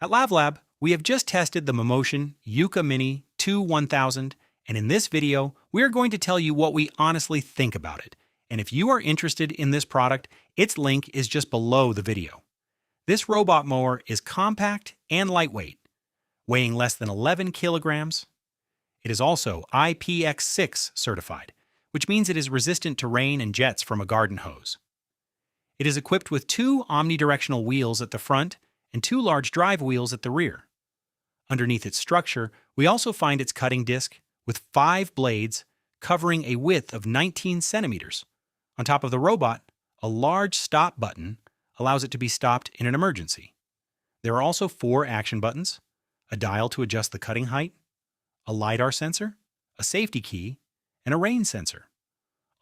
At LabLab, we have just tested the Mammotion YUKA Mini 2 1000, and in this video, we are going to tell you what we honestly think about it. And if you are interested in this product, its link is just below the video. This robot mower is compact and lightweight, weighing less than 11 kilograms. It is also IPX6 certified, which means it is resistant to rain and jets from a garden hose. It is equipped with 2 omnidirectional wheels at the front and 2 large drive wheels at the rear. Underneath its structure, we also find its cutting disc with 5 blades covering a width of 19 centimeters. On top of the robot, a large stop button allows it to be stopped in an emergency. There are also 4 action buttons, a dial to adjust the cutting height, a LiDAR sensor, a safety key, and a rain sensor.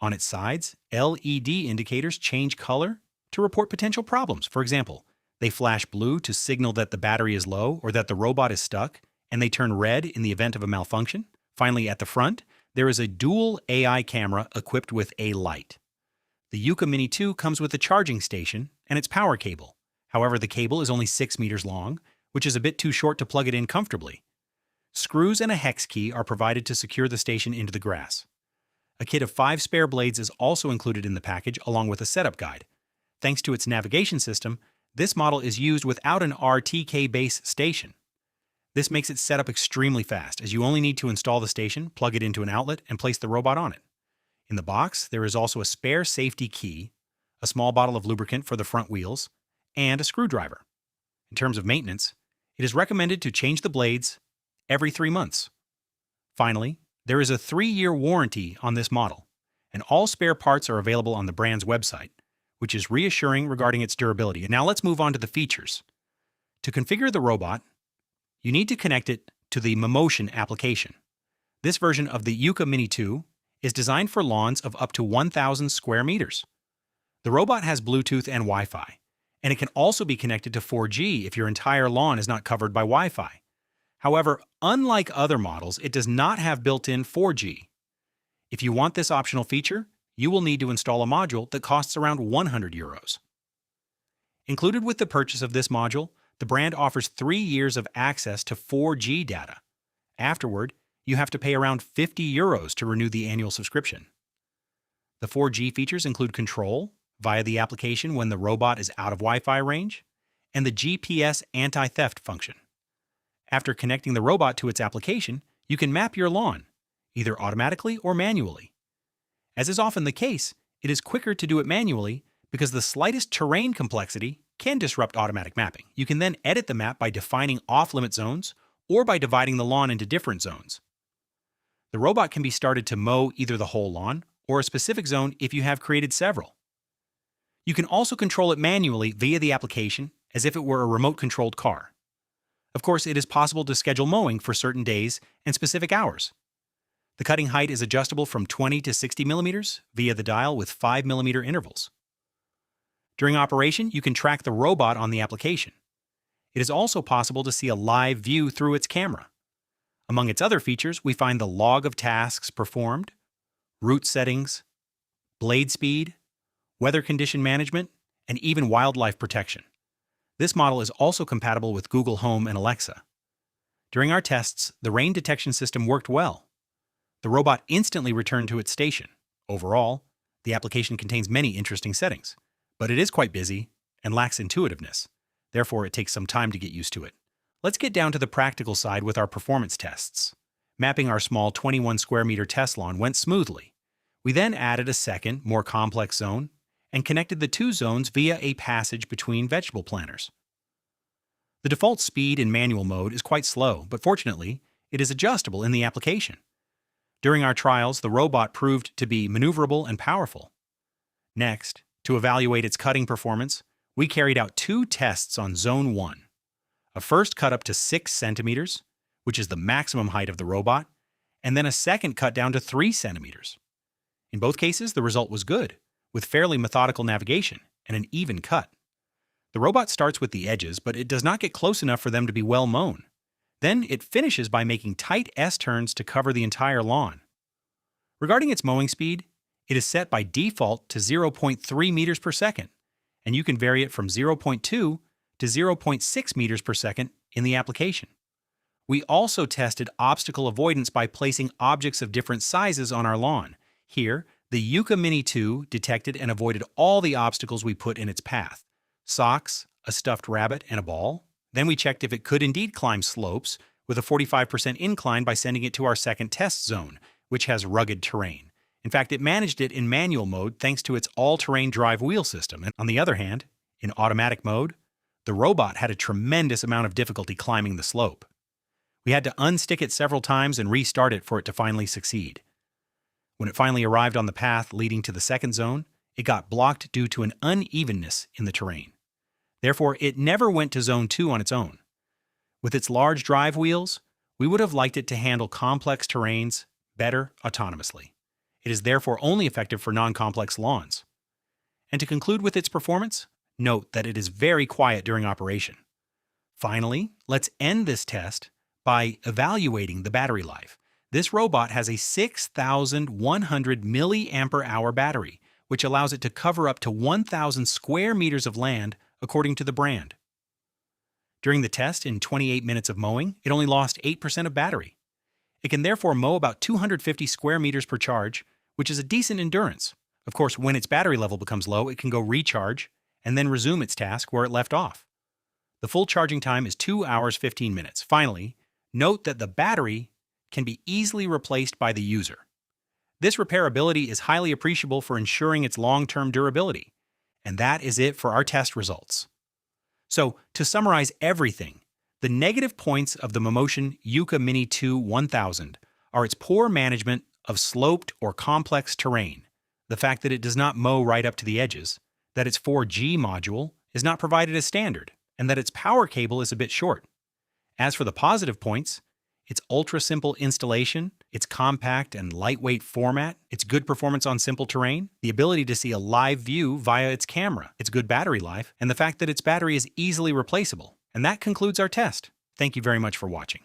On its sides, LED indicators change color to report potential problems. For example, they flash blue to signal that the battery is low or that the robot is stuck, and they turn red in the event of a malfunction. Finally, at the front, there is a dual AI camera equipped with a light. The YUKA Mini 2 comes with a charging station and its power cable. However, the cable is only 6 meters long, which is a bit too short to plug it in comfortably. Screws and a hex key are provided to secure the station into the grass. A kit of 5 spare blades is also included in the package, along with a setup guide. Thanks to its navigation system, this model is used without an RTK base station. This makes its setup extremely fast, as you only need to install the station, plug it into an outlet, and place the robot on it. In the box, there is also a spare safety key, a small bottle of lubricant for the front wheels, and a screwdriver. In terms of maintenance, it is recommended to change the blades every 3 months. Finally, there is a 3-year warranty on this model, and all spare parts are available on the brand's website, which is reassuring regarding its durability. And now let's move on to the features. To configure the robot, you need to connect it to the Mammotion application. This version of the YUKA Mini 2 is designed for lawns of up to 1,000 square meters. The robot has Bluetooth and Wi-Fi, and it can also be connected to 4G if your entire lawn is not covered by Wi-Fi. However, unlike other models, it does not have built-in 4G. If you want this optional feature, you will need to install a module that costs around 100 euros. Included with the purchase of this module, the brand offers 3 years of access to 4G data. Afterward, you have to pay around 50 euros to renew the annual subscription. The 4G features include control via the application when the robot is out of Wi-Fi range, and the GPS anti-theft function. After connecting the robot to its application, you can map your lawn, either automatically or manually. As is often the case, it is quicker to do it manually because the slightest terrain complexity can disrupt automatic mapping. You can then edit the map by defining off-limit zones or by dividing the lawn into different zones. The robot can be started to mow either the whole lawn or a specific zone if you have created several. You can also control it manually via the application as if it were a remote-controlled car. Of course, it is possible to schedule mowing for certain days and specific hours. The cutting height is adjustable from 20 to 60 millimeters via the dial with 5 millimeter intervals. During operation, you can track the robot on the application. It is also possible to see a live view through its camera. Among its other features, we find the log of tasks performed, route settings, blade speed, weather condition management, and even wildlife protection. This model is also compatible with Google Home and Alexa. During our tests, the rain detection system worked well. The robot instantly returned to its station. Overall, the application contains many interesting settings, but it is quite busy and lacks intuitiveness. Therefore, it takes some time to get used to it. Let's get down to the practical side with our performance tests. Mapping our small 21 square meter test lawn went smoothly. We then added a second, more complex zone and connected the 2 zones via a passage between vegetable planters. The default speed in manual mode is quite slow, but fortunately, it is adjustable in the application. During our trials, the robot proved to be maneuverable and powerful. Next, to evaluate its cutting performance, we carried out 2 tests on Zone 1. A first cut up to 6 centimeters, which is the maximum height of the robot, and then a second cut down to 3 centimeters. In both cases, the result was good, with fairly methodical navigation and an even cut. The robot starts with the edges, but it does not get close enough for them to be well mown. Then it finishes by making tight S-turns to cover the entire lawn. Regarding its mowing speed, it is set by default to 0.3 meters per second, and you can vary it from 0.2 to 0.6 meters per second in the application. We also tested obstacle avoidance by placing objects of different sizes on our lawn. Here, the YUKA Mini 2 detected and avoided all the obstacles we put in its path: socks, a stuffed rabbit, and a ball. Then we checked if it could indeed climb slopes with a 45% incline by sending it to our second test zone, which has rugged terrain. In fact, it managed it in manual mode thanks to its all-terrain drive wheel system. And on the other hand, in automatic mode, the robot had a tremendous amount of difficulty climbing the slope. We had to unstick it several times and restart it for it to finally succeed. When it finally arrived on the path leading to the second zone, it got blocked due to an unevenness in the terrain. Therefore, it never went to Zone 2 on its own. With its large drive wheels, we would have liked it to handle complex terrains better autonomously. It is therefore only effective for non-complex lawns. And to conclude with its performance, note that it is very quiet during operation. Finally, let's end this test by evaluating the battery life. This robot has a 6,100 milliampere-hour battery, which allows it to cover up to 1,000 square meters of land according to the brand. During the test, in 28 minutes of mowing, it only lost 8% of battery. It can therefore mow about 250 square meters per charge, which is a decent endurance. Of course, when its battery level becomes low, it can go recharge and then resume its task where it left off. The full charging time is 2 hours 15 minutes. Finally, note that the battery can be easily replaced by the user. This repairability is highly appreciable for ensuring its long-term durability. And that is it for our test results. So, to summarize everything, the negative points of the Mammotion YUKA Mini 2 1000 are its poor management of sloped or complex terrain, the fact that it does not mow right up to the edges, that its 4G module is not provided as standard, and that its power cable is a bit short. As for the positive points, its ultra-simple installation, its compact and lightweight format, its good performance on simple terrain, the ability to see a live view via its camera, its good battery life, and the fact that its battery is easily replaceable. And that concludes our test. Thank you very much for watching.